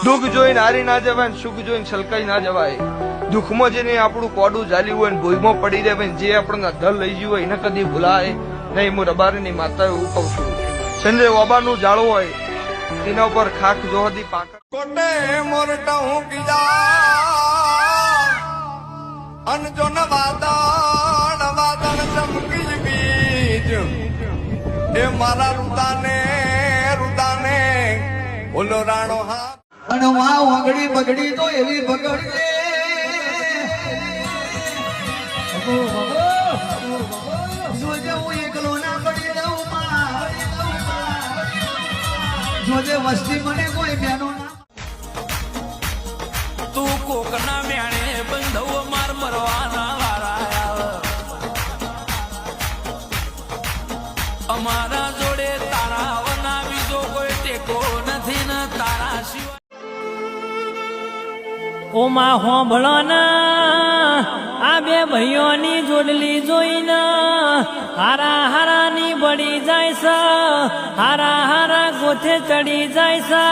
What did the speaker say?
દુઃખ જોઈને હારી ના જવાય, સુખ જોઈને છલકાઈ ના જવાય. દુઃખમાં જેને આપણું કોડું ચાલ્યું હોય ને ભોયમાં પડી રહે, જે આપણને ધલ લઈ ગયું હોય એને કદી ભૂલાય નહીં. હું રબારીની માતા એવું કહું છું. સંજય ઓબાનું જાળું હોય એના ઉપર ખાક જોહદી પાક કોટે મોરટા હું કીધા અનજો ન વાદળ વાદળ ચમકી બીજ એ મારા રુદાને ઓલો રાણો હા અને વાવ આંગળી બગડી તો એવી બગડી જોજે હું એકલો ના પડી દઉં જોજે વસ્તી મને કોઈ બેનો ના તું કોકના મેણે બંધવ માર મરવાના વારા અમારા જોડે તારા વના બીજો કોઈ ટેકો નથી ને તારા સિવાય ઓમાં હોંભળો ના આ બે ભાઈઓની જોડલી જોઈને હારા હારાની બળી જાય છે, હારા હારા ગોથે ચડી જાય છે.